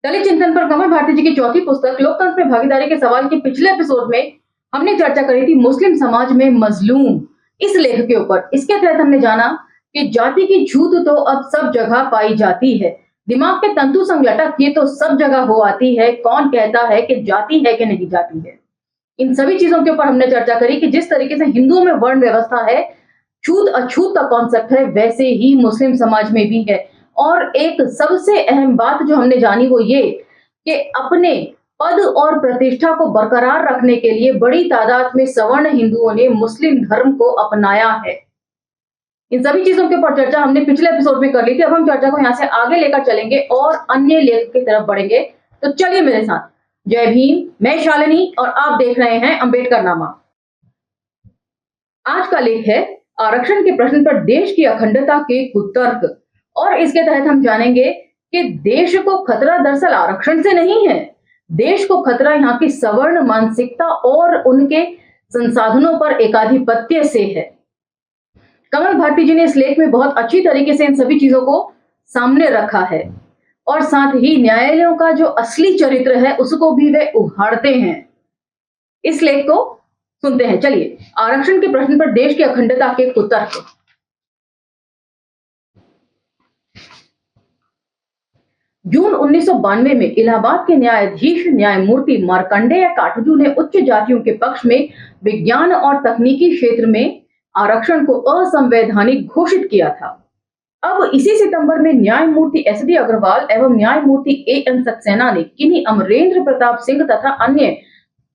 दलित चिंतन पर कमल भारती जी की चौथी पुस्तक लोकतंत्र में भागीदारी के सवाल के पिछले एपिसोड में हमने चर्चा करी थी मुस्लिम समाज में मजलूम इस लेख के ऊपर। इसके तहत हमने जाना कि जाति की छूत तो अब सब जगह पाई जाती है। दिमाग के तंतु संग लटक ये तो सब जगह हो आती है। कौन कहता है कि जाति है कि नहीं जाति है। इन सभी चीजों के ऊपर हमने चर्चा करी कि जिस तरीके से हिंदुओं में वर्ण व्यवस्था है, छूत अछूत का कॉन्सेप्ट है, वैसे ही मुस्लिम समाज में भी है। और एक सबसे अहम बात जो हमने जानी वो ये कि अपने पद और प्रतिष्ठा को बरकरार रखने के लिए बड़ी तादाद में सवर्ण हिंदुओं ने मुस्लिम धर्म को अपनाया है। इन सभी चीजों के ऊपर चर्चा हमने पिछले एपिसोड में कर ली थी। अब हम चर्चा को यहाँ से आगे लेकर चलेंगे और अन्य लेख की तरफ बढ़ेंगे। तो चलिए मेरे साथ। जय भीम, मैं शालिनी और आप देख रहे हैं अंबेडकर नामा। आज का लेख है आरक्षण के प्रश्न पर देश की अखंडता के कुतर्क। और इसके तहत हम जानेंगे कि देश को खतरा दरअसल आरक्षण से नहीं है। देश को खतरा यहाँ की सवर्ण मानसिकता और उनके संसाधनों पर एकाधिपत्य से है। कमल भारती जी ने इस लेख में बहुत अच्छी तरीके से इन सभी चीजों को सामने रखा है और साथ ही न्यायालयों का जो असली चरित्र है उसको भी वे उघाड़ते हैं। इस लेख को सुनते हैं। चलिए, आरक्षण के प्रश्न पर देश की अखंडता के कुतर्क। जून 1992 में इलाहाबाद के न्यायाधीश न्यायमूर्ति मार्कंडेय काटजू ने उच्च जातियों के पक्ष में विज्ञान और तकनीकी क्षेत्र में आरक्षण को असंवैधानिक घोषित किया था। अब इसी सितंबर में न्यायमूर्ति एस.डी. अग्रवाल एवं न्यायमूर्ति ए.एन. सक्सेना ने किन्हीं अमरेंद्र प्रताप सिंह तथा अन्य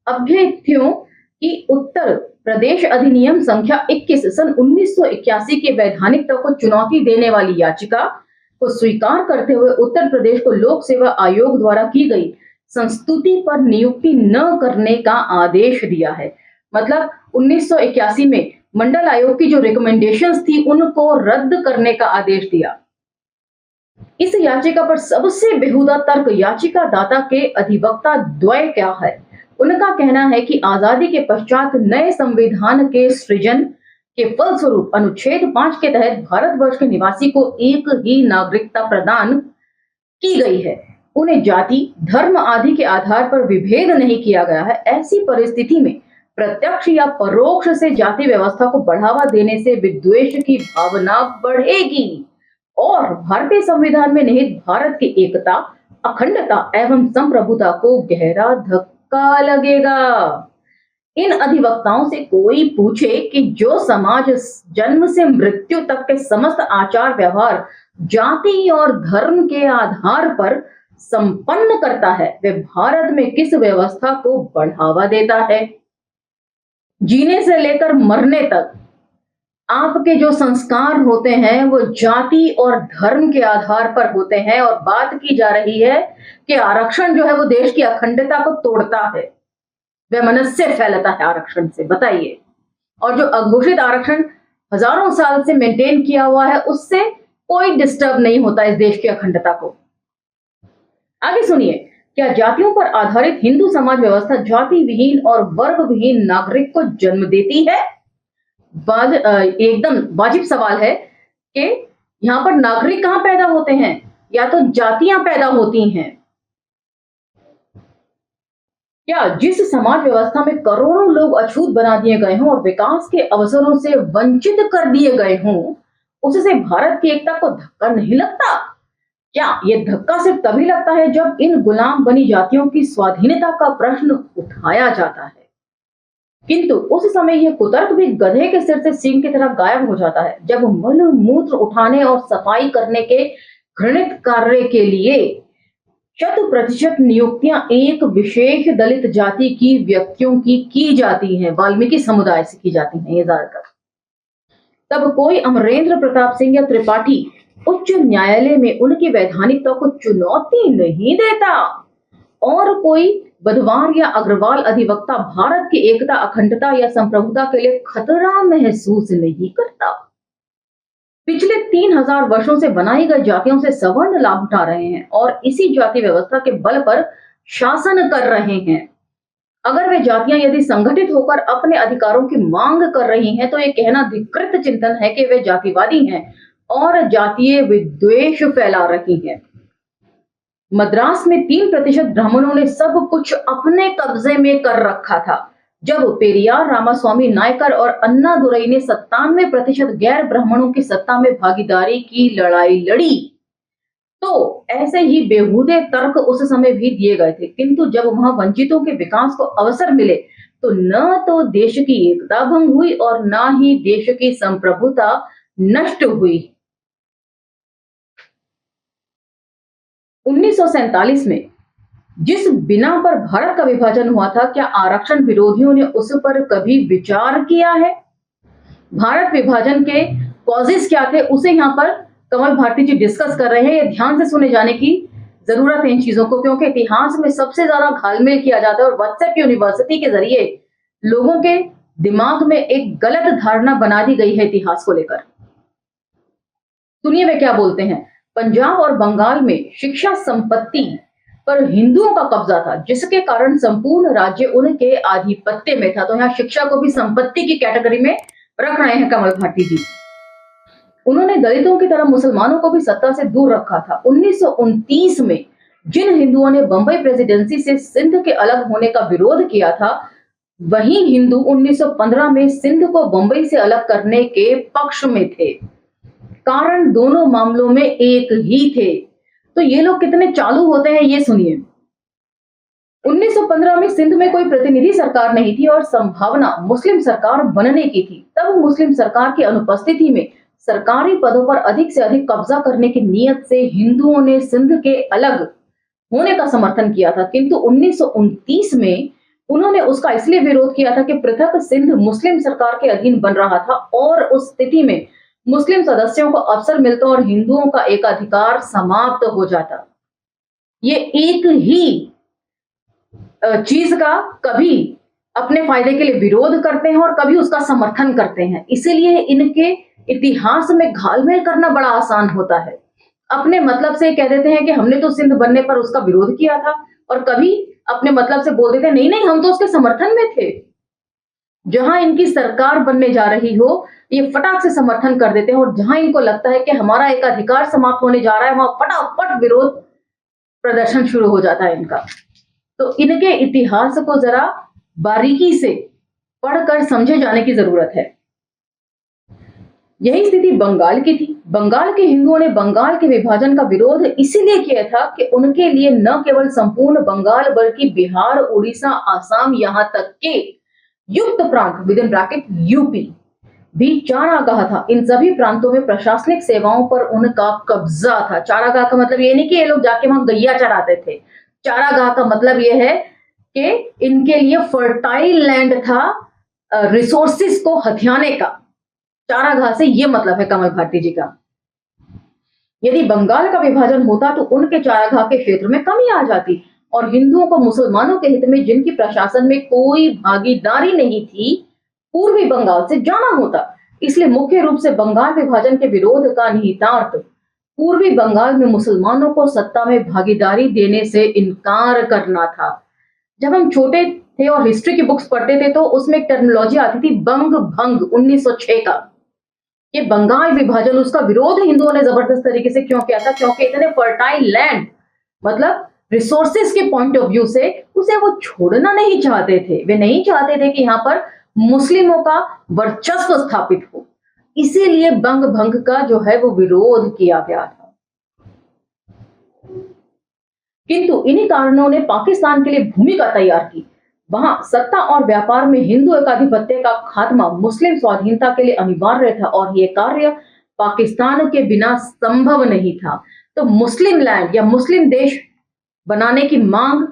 अभ्यर्थियों की उत्तर प्रदेश अधिनियम संख्या 21 सन 1981 के वैधानिकता को चुनौती देने वाली याचिका को स्वीकार करते हुए उत्तर प्रदेश को लोक सेवा आयोग द्वारा की गई संस्तुति पर नियुक्ति न करने का आदेश दिया है। मतलब 1981 में मंडल आयोग की जो रिकमेंडेशंस थी उनको रद्द करने का आदेश दिया। इस याचिका पर सबसे बेहुदा तर्क याचिका दाता के अधिवक्ता द्वय क्या है। उनका कहना है कि आजादी के पश्चात नए संविधान के सृजन के फलस्वरूप अनुच्छेद 5 के तहत भारतवर्ष के निवासी को एक ही नागरिकता प्रदान की गई है। उन्हें जाति, धर्म आदि के आधार पर विभेद नहीं किया गया है। ऐसी परिस्थिति में प्रत्यक्ष या परोक्ष से जाति व्यवस्था को बढ़ावा देने से विद्वेष की भावना बढ़ेगी और भारतीय संविधान में निहित भारत की एकता, अखंडता एवं संप्रभुता को गहरा धक्का लगेगा। इन अधिवक्ताओं से कोई पूछे कि जो समाज जन्म से मृत्यु तक के समस्त आचार व्यवहार जाति और धर्म के आधार पर संपन्न करता है, वे भारत में किस व्यवस्था को बढ़ावा देता है। जीने से लेकर मरने तक आपके जो संस्कार होते हैं वो जाति और धर्म के आधार पर होते हैं और बात की जा रही है कि आरक्षण जो है वो देश की अखंडता को तोड़ता है, वैमनस्य फैलाता है आरक्षण से। बताइए। और जो अघोषित आरक्षण हजारों साल से मेंटेन किया हुआ है उससे कोई डिस्टर्ब नहीं होता इस देश की अखंडता को। आगे सुनिए। क्या जातियों पर आधारित हिंदू समाज व्यवस्था जाति विहीन और वर्ग विहीन नागरिक को जन्म देती है? एकदम वाजिब सवाल है कि यहाँ पर नागरिक कहाँ पैदा होते हैं, या तो जातियां पैदा होती हैं। क्या जिस समाज व्यवस्था में करोड़ों लोग अछूत बना दिए गए हों और विकास के अवसरों से वंचित कर दिए गए हों, उससे भारत की एकता को धक्का नहीं लगता? क्या ये धक्का सिर्फ तभी लगता है जब इन गुलाम बनी जातियों की स्वाधीनता का प्रश्न उठाया जाता है? किंतु उस समय यह कुतर्क भी गधे के सिर से सींग की तरह गायब हो जाता है जब मल मूत्र उठाने और सफाई करने के घृणित कार्य के लिए 100% नियुक्तियां एक विशेष दलित जाति की व्यक्तियों की जाती हैं, वाल्मीकि समुदाय से की जाती हैं ये ज्यादातर। तब कोई अमरेंद्र प्रताप सिंह या त्रिपाठी उच्च न्यायालय में उनकी वैधानिकता को चुनौती नहीं देता और कोई बधवार या अग्रवाल अधिवक्ता भारत की एकता, अखंडता या संप्रभुता के लिए खतरा महसूस नहीं करता। पिछले 3000 वर्षों से बनाई गई जातियों से सवर्ण लाभ उठा रहे हैं और इसी जाति व्यवस्था के बल पर शासन कर रहे हैं। अगर वे जातियां यदि संगठित होकर अपने अधिकारों की मांग कर रही हैं तो ये कहना धिकृत चिंतन है कि वे जातिवादी हैं और जातीय विद्वेष फैला रही हैं। मद्रास में 3% ब्राह्मणों ने सब कुछ अपने कब्जे में कर रखा था। जब पेरियार रामास्वामी नायकर और अन्नादुरई ने 97% गैर ब्राह्मणों की सत्ता में भागीदारी की लड़ाई लड़ी, तो ऐसे ही बेहूदे तर्क उस समय भी दिए गए थे, किंतु जब वहां वंचितों के विकास को अवसर मिले तो न तो देश की एकता भंग हुई और न ही देश की संप्रभुता नष्ट हुई। 1947 में जिस बिना पर भारत का विभाजन हुआ था, क्या आरक्षण विरोधियों ने उस पर कभी विचार किया है? भारत विभाजन के कॉजेस क्या थे, उसे यहाँ पर कमल भारती जी डिस्कस कर रहे हैं। ये ध्यान से सुने जाने की जरूरत है इन चीजों को, क्योंकि इतिहास में सबसे ज्यादा घालमेल किया जाता है और व्हाट्सएप यूनिवर्सिटी के जरिए लोगों के दिमाग में एक गलत धारणा बना दी गई है इतिहास को लेकर। सुनिए वे क्या बोलते हैं। पंजाब और बंगाल में शिक्षा संपत्ति पर हिंदुओं का कब्जा था, जिसके कारण संपूर्ण राज्य उनके आधिपत्य में था। तो यहाँ शिक्षा को भी संपत्ति की कैटेगरी में रख रहे हैं कमल भारती जी। उन्होंने दलितों की तरह मुसलमानों को भी सत्ता से दूर रखा था। 1929 में जिन हिंदुओं ने बंबई प्रेसिडेंसी से सिंध के अलग होने का विरोध किया था, वही हिंदू 1915 में सिंध को बंबई से अलग करने के पक्ष में थे। कारण दोनों मामलों में एक ही थे। तो ये लोग कितने चालू होते हैं, ये सुनिए। 1915 में सिंध में कोई प्रतिनिधि सरकार नहीं थी और संभावना मुस्लिम सरकार बनने की थी। तब मुस्लिम सरकार की अनुपस्थिति में सरकारी पदों पर अधिक से अधिक कब्जा करने की नीयत से हिंदुओं ने सिंध के अलग होने का समर्थन किया था, किंतु 1929 में उन्होंने उसका इसलिए विरोध किया था कि पृथक सिंध मुस्लिम सरकार के अधीन बन रहा था और उस स्थिति में मुस्लिम सदस्यों को अवसर मिलता और हिंदुओं का एकाधिकार समाप्त हो जाता। ये एक ही चीज का कभी अपने फायदे के लिए विरोध करते हैं और कभी उसका समर्थन करते हैं। इसीलिए इनके इतिहास में घालमेल करना बड़ा आसान होता है। अपने मतलब से कह देते हैं कि हमने तो सिंध बनने पर उसका विरोध किया था, और कभी अपने मतलब से बोल देते हैं नहीं नहीं हम तो उसके समर्थन में थे। जहां इनकी सरकार बनने जा रही हो, ये फटाक से समर्थन कर देते हैं, और जहां इनको लगता है कि हमारा एक अधिकार समाप्त होने जा रहा है, वहां फटाफट विरोध प्रदर्शन शुरू हो जाता है इनका। तो इनके इतिहास को जरा बारीकी से पढ़कर समझे जाने की जरूरत है। यही स्थिति बंगाल की थी। बंगाल के हिंदुओं ने बंगाल के विभाजन का विरोध इसीलिए किया था कि उनके लिए न केवल संपूर्ण बंगाल बल्कि बिहार, उड़ीसा, आसाम, यहाँ तक के युक्त प्रांत विद इन ब्रैकेट यूपी भी चारागाह था। इन सभी प्रांतों में प्रशासनिक सेवाओं पर उनका कब्जा था। चारागाह का मतलब ये नहीं कि ये लोग जाके वहां गैया चराते थे। चारागाह का मतलब ये है कि इनके लिए फर्टाइल लैंड था, रिसोर्सिस को हथियाने का। चारागाह से ये मतलब है कमल भारती जी का। यदि बंगाल का विभाजन होता तो उनके चारागाह के क्षेत्र में कमी आ जाती और हिंदुओं को मुसलमानों के हित में, जिनकी प्रशासन में कोई भागीदारी नहीं थी, पूर्वी बंगाल से जाना होता। इसलिए मुख्य रूप से बंगाल विभाजन के विरोध का निहितार्थ पूर्वी बंगाल में मुसलमानों को सत्ता में भागीदारी देने से इनकार करना था। जब हम छोटे थे और हिस्ट्री की बुक्स पढ़ते थे तो उसमें एक टर्मिनोलॉजी आती थी बंग भंग 1906 का। ये बंगाल विभाजन, उसका विरोध हिंदुओं ने जबरदस्त तरीके से क्यों किया था? क्योंकि इतने फर्टाइल लैंड, मतलब रिसोर्सेस के पॉइंट ऑफ व्यू से उसे वो छोड़ना नहीं चाहते थे। वे नहीं चाहते थे कि यहाँ पर मुस्लिमों का वर्चस्व स्थापित हो। इसीलिए बंग भंग का जो है वो विरोध किया गया था। किंतु इन्हीं कारणों ने पाकिस्तान के लिए भूमिका तैयार की। वहां सत्ता और व्यापार में हिंदू एकाधिपत्य का खात्मा मुस्लिम स्वाधीनता के लिए अनिवार्य था और यह कार्य पाकिस्तान के बिना संभव नहीं था। तो मुस्लिम लैंड या मुस्लिम देश बनाने की मांग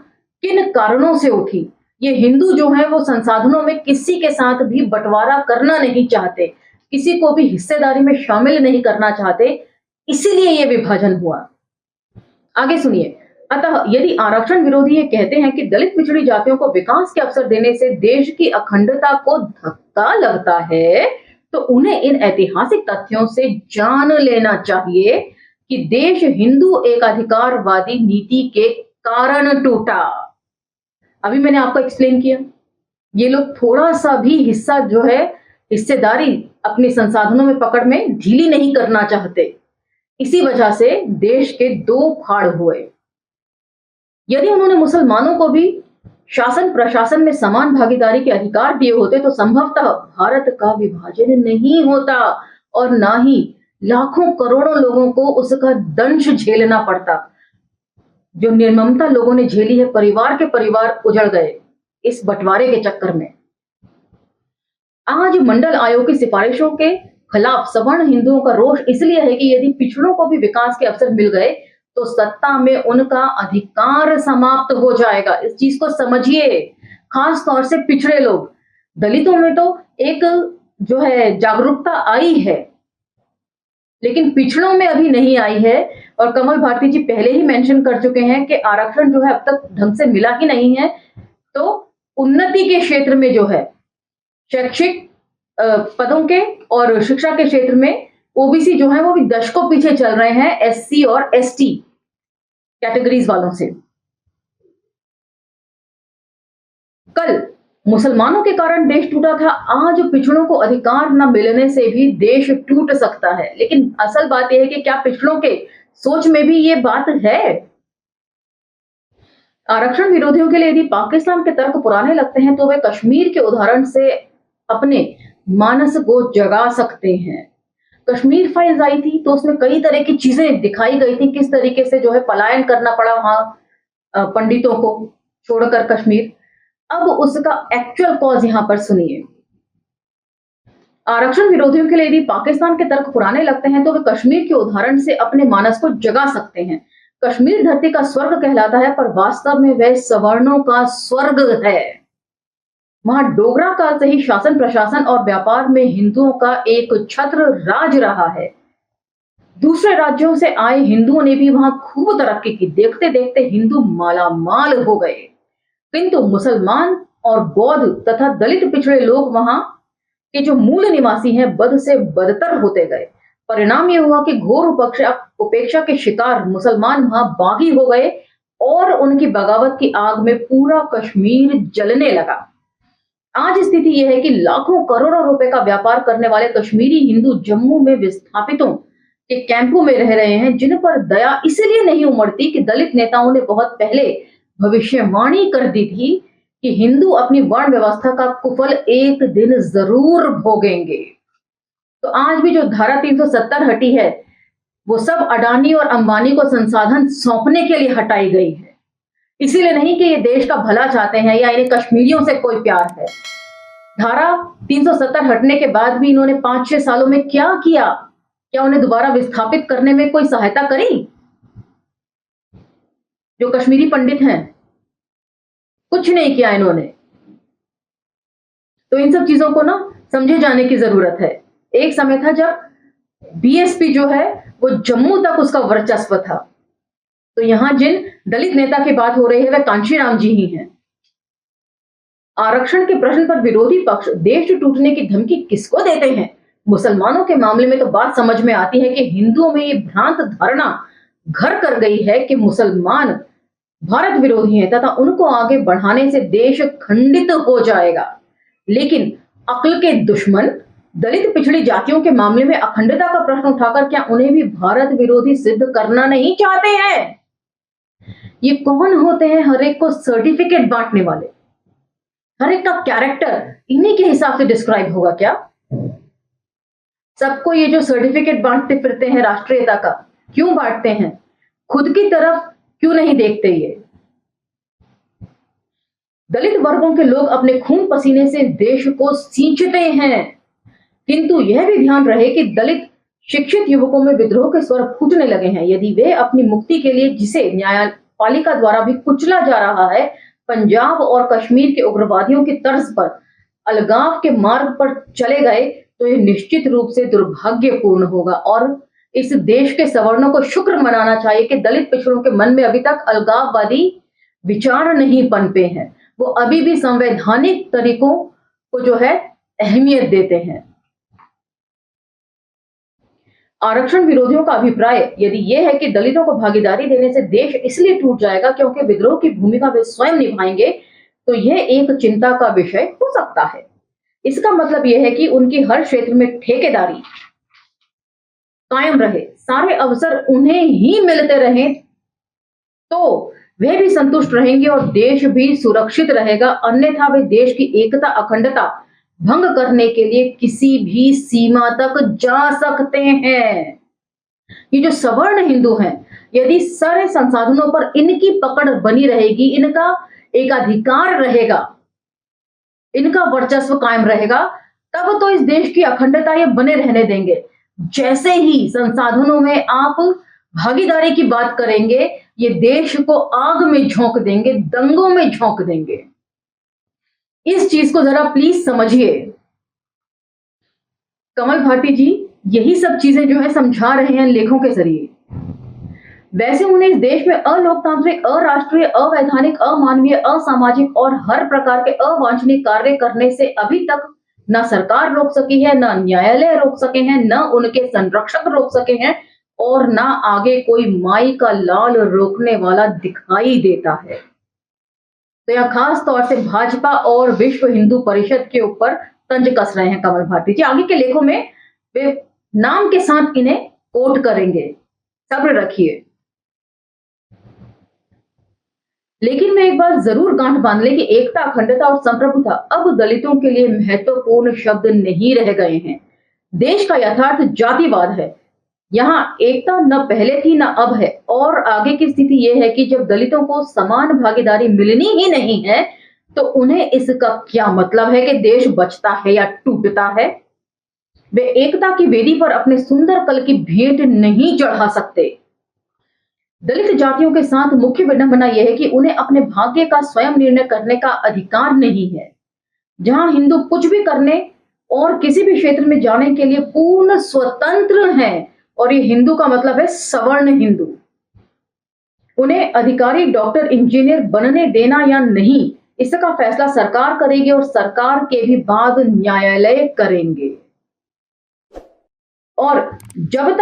किन कारणों से उठी? ये हिंदू जो है वो संसाधनों में किसी के साथ भी बंटवारा करना नहीं चाहते, किसी को भी हिस्सेदारी में शामिल नहीं करना चाहते, इसीलिए यह विभाजन हुआ। आगे सुनिए। अतः यदि आरक्षण विरोधी ये कहते हैं कि दलित पिछड़ी जातियों को विकास के अवसर देने से देश की अखंडता को धक्का लगता है, तो उन्हें इन ऐतिहासिक तथ्यों से जान लेना चाहिए कि देश हिंदू एकाधिकारवादी नीति के कारण टूटा। अभी मैंने आपको एक्सप्लेन किया, ये लोग थोड़ा सा भी हिस्सा जो है हिस्सेदारी अपने संसाधनों में पकड़ में ढीली नहीं करना चाहते। इसी वजह से देश के दो फाड़ हुए। यदि उन्होंने मुसलमानों को भी शासन प्रशासन में समान भागीदारी के अधिकार दिए होते तो संभवतः भारत का विभाजन नहीं होता और ना ही लाखों करोड़ों लोगों को उसका दंश झेलना पड़ता। जो निर्ममता लोगों ने झेली है, परिवार के परिवार उजड़ गए इस बंटवारे के चक्कर में। आज मंडल आयोग की सिफारिशों के खिलाफ सवर्ण हिंदुओं का रोष इसलिए है कि यदि पिछड़ों को भी विकास के अवसर मिल गए तो सत्ता में उनका अधिकार समाप्त हो जाएगा। इस चीज को समझिए, खास तौर से पिछड़े लोग। दलितों में तो एक जो है जागरूकता आई है, लेकिन पिछड़ों में अभी नहीं आई है। और कमल भारती जी पहले ही मेंशन कर चुके हैं कि आरक्षण जो है अब तक ढंग से मिला ही नहीं है। तो उन्नति के क्षेत्र में जो है शैक्षिक पदों के और शिक्षा के क्षेत्र में ओबीसी जो है वो भी दशकों पीछे चल रहे हैं एससी और एसटी कैटेगरीज वालों से। कल मुसलमानों के कारण देश टूटा था, आज पिछड़ों को अधिकार न मिलने से भी देश टूट सकता है। लेकिन असल बात यह है कि क्या पिछड़ों के सोच में भी ये बात है? आरक्षण विरोधियों के लिए यदि पाकिस्तान के तर्क पुराने लगते हैं तो वे कश्मीर के उदाहरण से अपने मानस को जगा सकते हैं। कश्मीर फाइल्स आई थी तो उसमें कई तरह की चीजें दिखाई गई थी, किस तरीके से जो है पलायन करना पड़ा वहां पंडितों को छोड़कर कश्मीर। अब उसका एक्चुअल कॉज यहां पर सुनिए। आरक्षण विरोधियों के लिए यदि पाकिस्तान के तर्क पुराने लगते हैं तो वे कश्मीर के उदाहरण से अपने मानस को जगा सकते हैं। कश्मीर धरती का स्वर्ग कहलाता है, पर वास्तव में वह सवर्णों का स्वर्ग है। वहां डोगरा काल से ही शासन प्रशासन और व्यापार में हिंदुओं का एक छत्र राज रहा है। दूसरे राज्यों से आए हिंदुओं ने भी वहां खूब तरक्की की। देखते देखते हिंदू मालामाल हो गए, किंतु मुसलमान और बौद्ध तथा दलित पिछड़े लोग वहां के जो मूल निवासी हैं बद से बदतर होते गए। परिणाम यह हुआ कि घोर उपेक्षा के शिकार मुसलमान वहां बागी हो गए और उनकी बगावत की आग में पूरा कश्मीर जलने लगा। आज स्थिति यह है कि लाखों करोड़ों रुपए का व्यापार करने वाले कश्मीरी हिंदू जम्मू में विस्थापितों के कैंपों में रह रहे हैं, जिन पर दया इसलिए नहीं उमड़ती कि दलित नेताओं ने बहुत पहले भविष्यवाणी कर दी थी कि हिंदू अपनी वर्ण व्यवस्था का कुफल एक दिन जरूर भोगेंगे। तो आज भी जो धारा 370 हटी है वो सब अडानी और अंबानी को संसाधन सौंपने के लिए हटाई गई है, इसीलिए नहीं कि ये देश का भला चाहते हैं या इन्हें कश्मीरियों से कोई प्यार है। धारा 370 हटने के बाद भी इन्होंने 5-6 सालों में क्या किया? क्या उन्हें दोबारा विस्थापित करने में कोई सहायता करी? जो कश्मीरी पंडित हैं, कुछ नहीं किया इन्होंने। तो इन सब चीजों को ना समझे जाने की जरूरत है। एक समय था जब बीएसपी जो है वो जम्मू तक उसका वर्चस्व था। तो यहां जिन दलित नेता की बात हो रही है वह कांशीराम जी ही हैं। आरक्षण के प्रश्न पर विरोधी पक्ष देश टूटने की धमकी किसको देते हैं? मुसलमानों के मामले में तो बात समझ में आती है कि हिंदुओं में ये भ्रांत धारणा घर कर गई है कि मुसलमान भारत विरोधी हैं तथा उनको आगे बढ़ाने से देश खंडित हो जाएगा। लेकिन अक्ल के दुश्मन दलित पिछड़ी जातियों के मामले में अखंडता का प्रश्न उठाकर क्या उन्हें भी भारत विरोधी सिद्ध करना नहीं चाहते हैं? ये कौन होते हैं हर एक को सर्टिफिकेट बांटने वाले? हर एक का कैरेक्टर इन्हीं के हिसाब से डिस्क्राइब होगा क्या? सबको ये जो सर्टिफिकेट बांटते फिरते हैं राष्ट्रीयता का, क्यों बांटते हैं? खुद की तरफ क्यों नहीं देखते? ये दलित वर्गों के लोग अपने खून पसीने से देश को सींचते हैं, किंतु यह भी ध्यान रहे कि दलित शिक्षित युवकों में विद्रोह के स्वर फूटने लगे हैं। यदि वे अपनी मुक्ति के लिए, जिसे न्यायपालिका द्वारा भी कुचला जा रहा है, पंजाब और कश्मीर के उग्रवादियों की तर्ज पर अलगाव के मार्ग पर चले गए तो यह निश्चित रूप से दुर्भाग्यपूर्ण होगा। और इस देश के सवर्णों को शुक्र मनाना चाहिए कि दलित पिछड़ों के मन में अभी तक अलगाववादी विचार नहीं पनपे हैं। वो अभी भी संवैधानिक तरीकों को जो है अहमियत देते हैं। आरक्षण विरोधियों का अभिप्राय यदि यह है कि दलितों को भागीदारी देने से देश इसलिए टूट जाएगा क्योंकि विद्रोह की भूमिका वे स्वयं निभाएंगे, तो यह एक चिंता का विषय हो सकता है। इसका मतलब यह है कि उनकी हर क्षेत्र में ठेकेदारी कायम रहे, सारे अवसर उन्हें ही मिलते रहें, तो वे भी संतुष्ट रहेंगे और देश भी सुरक्षित रहेगा। अन्यथा वे देश की एकता अखंडता भंग करने के लिए किसी भी सीमा तक जा सकते हैं। ये जो सवर्ण हिंदू हैं, यदि सारे संसाधनों पर इनकी पकड़ बनी रहेगी, इनका एकाधिकार रहेगा, इनका वर्चस्व कायम रहेगा, तब तो इस देश की अखंडता ये बने रहने देंगे। जैसे ही संसाधनों में आप भागीदारी की बात करेंगे, ये देश को आग में झोंक देंगे, दंगों में झोंक देंगे। इस चीज को जरा प्लीज समझिए। कमल भारती जी यही सब चीजें जो है समझा रहे हैं लेखों के जरिए। वैसे उन्हें इस देश में अलोकतांत्रिक, अराष्ट्रीय, अवैधानिक, अमानवीय, असामाजिक और हर प्रकार के अवांछनीय कार्य करने से अभी तक न सरकार रोक सकी है, न न्यायालय रोक सके हैं, न उनके संरक्षक रोक सके हैं और न आगे कोई माई का लाल रोकने वाला दिखाई देता है। तो यह खास तौर से भाजपा और विश्व हिंदू परिषद के ऊपर तंज कस रहे हैं कमल भारती जी। आगे के लेखों में वे नाम के साथ इन्हें कोट करेंगे, सब्र रखिए। लेकिन मैं एक बात जरूर गांठ बांध ले कि एकता, अखंडता और संप्रभुता अब दलितों के लिए महत्वपूर्ण शब्द नहीं रह गए हैं। देश का यथार्थ जातिवाद है। यहाँ एकता न पहले थी न अब है और आगे की स्थिति यह है कि जब दलितों को समान भागीदारी मिलनी ही नहीं है तो उन्हें इसका क्या मतलब है कि देश बचता है या टूटता है। वे एकता की वेदी पर अपने सुंदर कल की भेंट नहीं चढ़ा सकते। दलित जातियों के साथ मुख्य विडंबना यह है कि उन्हें अपने भाग्य का स्वयं निर्णय करने का अधिकार नहीं है। जहां हिंदू कुछ भी करने और किसी भी क्षेत्र में जाने के लिए पूर्ण स्वतंत्र हैं, और ये हिंदू का मतलब है सवर्ण हिंदू। उन्हें अधिकारी, डॉक्टर, इंजीनियर बनने देना या नहीं, इसका फैसला सरकार करेगी और सरकार के भी बाद न्यायालय करेंगे। और अब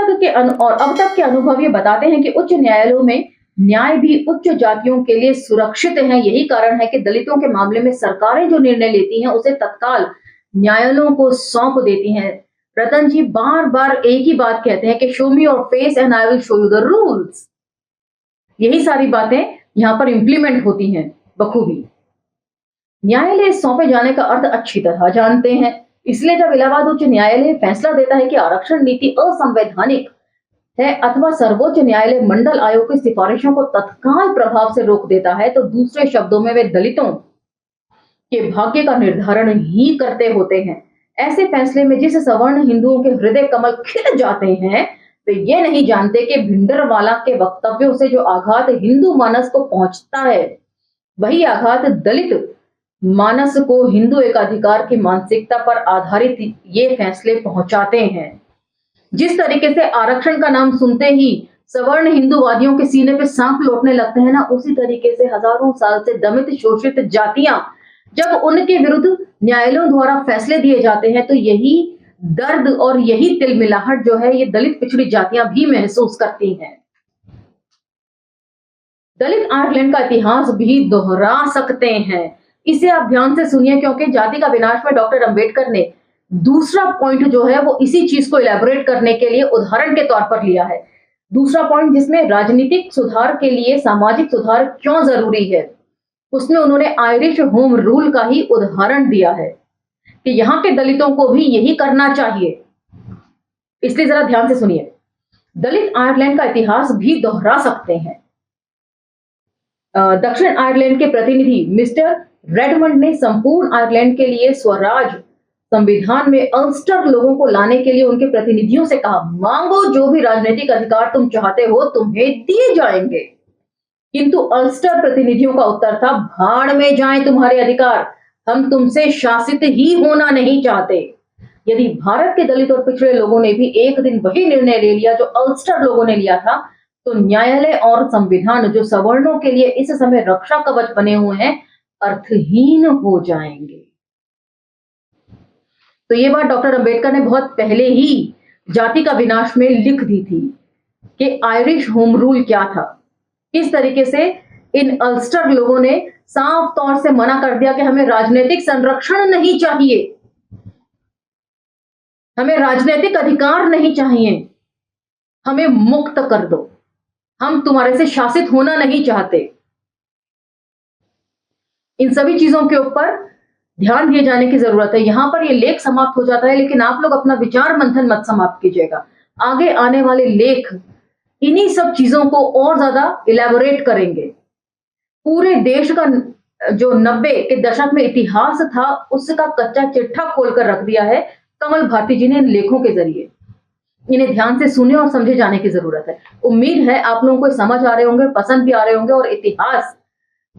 तक के अनुभव ये बताते हैं कि उच्च न्यायालयों में न्याय भी उच्च जातियों के लिए सुरक्षित है। यही कारण है कि दलितों के मामले में सरकारें जो निर्णय लेती हैं उसे तत्काल न्यायालयों को सौंप देती हैं। रतन जी बार बार एक ही बात कहते हैं कि show me your face and I will show you the rules. यही सारी बातें यहां पर इंप्लीमेंट होती हैं बखूबी। न्यायालय सौंपे जाने का अर्थ अच्छी तरह जानते हैं, इसलिए जब इलाहाबाद उच्च न्यायालय फैसला देता है कि आरक्षण नीति असंवैधानिक है अथवा सर्वोच्च न्यायालय मंडल आयोग की सिफारिशों को तत्काल प्रभाव से रोक देता है, तो दूसरे शब्दों में वे दलितों के भाग्य का निर्धारण ही करते होते हैं। ऐसे फैसले में जिस सवर्ण हिंदुओं के हृदय कमल खिल जाते हैं, वे ये नहीं जानते कि भिंडरवाला के वक्तव्यों से जो आघात हिंदू मानस को पहुंचता है, वही आघात दलित मानस को हिंदू एकाधिकार की मानसिकता पर आधारित ये फैसले पहुंचाते हैं। जिस तरीके से आरक्षण का नाम सुनते ही सवर्ण हिंदूवादियों के सीने पे सांप लौटने लगते हैं ना, उसी तरीके से हजारों साल से दमित शोषित जातियां जब उनके विरुद्ध न्यायालयों द्वारा फैसले दिए जाते हैं, तो यही दर्द और यही तिलमिलाहट जो है ये दलित पिछड़ी जातियां भी महसूस करती हैं। दलित आयरलैंड का इतिहास भी दोहरा सकते हैं। इसे आप ध्यान से सुनिए, क्योंकि जाति का विनाश में डॉक्टर अंबेडकर ने दूसरा पॉइंट जो है वो इसी चीज को इलेबोरेट करने के लिए उदाहरण के तौर पर लिया है। दूसरा पॉइंट जिसमें राजनीतिक सुधार के लिए सामाजिक सुधार क्यों जरूरी है, उसमें उन्होंने आयरिश होम रूल का ही उदाहरण दिया है कि यहाँ के दलितों को भी यही करना चाहिए। इसलिए जरा ध्यान से सुनिए, दलित आयरलैंड का इतिहास भी दोहरा सकते हैं। दक्षिण आयरलैंड के प्रतिनिधि मिस्टर रेडमंड ने संपूर्ण आयरलैंड के लिए स्वराज संविधान में अल्स्टर लोगों को लाने के लिए उनके प्रतिनिधियों से कहा, मांगो जो भी राजनीतिक अधिकार तुम चाहते हो तुम्हें दिए जाएंगे। किंतु अल्स्टर प्रतिनिधियों का उत्तर था, भाड़ में जाएं तुम्हारे अधिकार, हम तुमसे शासित ही होना नहीं चाहते। यदि भारत के दलित और पिछड़े लोगों ने भी एक दिन वही निर्णय ले लिया जो अल्स्टर लोगों ने लिया था, तो न्यायालय और संविधान जो सवर्णों के लिए इस समय रक्षा कवच बने हुए हैं, अर्थहीन हो जाएंगे। तो ये बात डॉक्टर अंबेडकर ने बहुत पहले ही जाति का विनाश में लिख दी थी कि आयरिश होम रूल क्या था। किस तरीके से इन अल्स्टर लोगों ने साफ तौर से मना कर दिया कि हमें राजनीतिक संरक्षण नहीं चाहिए, हमें राजनीतिक अधिकार नहीं चाहिए, हमें मुक्त कर दो, हम तुम्हारे से शासित होना नहीं चाहते। इन सभी चीजों के ऊपर ध्यान दिए जाने की जरूरत है। यहाँ पर ये लेख समाप्त हो जाता है, लेकिन आप लोग अपना विचार मंथन मत समाप्त कीजिएगा। आगे आने वाले लेख इन्हीं सब चीजों को और ज्यादा इलेबोरेट करेंगे। पूरे देश का जो 90 के दशक में इतिहास था, उसका कच्चा चिट्ठा खोलकर रख दिया है कमल भारती जी ने इन लेखों के जरिए। इन्हें ध्यान से सुने और समझे जाने की जरूरत है। उम्मीद है आप लोगों को समझ आ रहे होंगे, पसंद भी आ रहे होंगे और इतिहास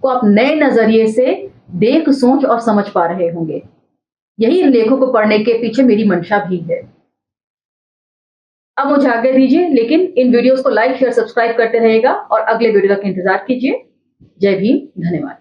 को आप नए नजरिए से देख, सोच और समझ पा रहे होंगे। यही इन लेखों को पढ़ने के पीछे मेरी मंशा भी है। अब मुझे आज्ञा दीजिए, लेकिन इन वीडियोस को लाइक, शेयर, सब्सक्राइब करते रहिएगा और अगले वीडियो तक इंतजार कीजिए। जय भीम, धन्यवाद।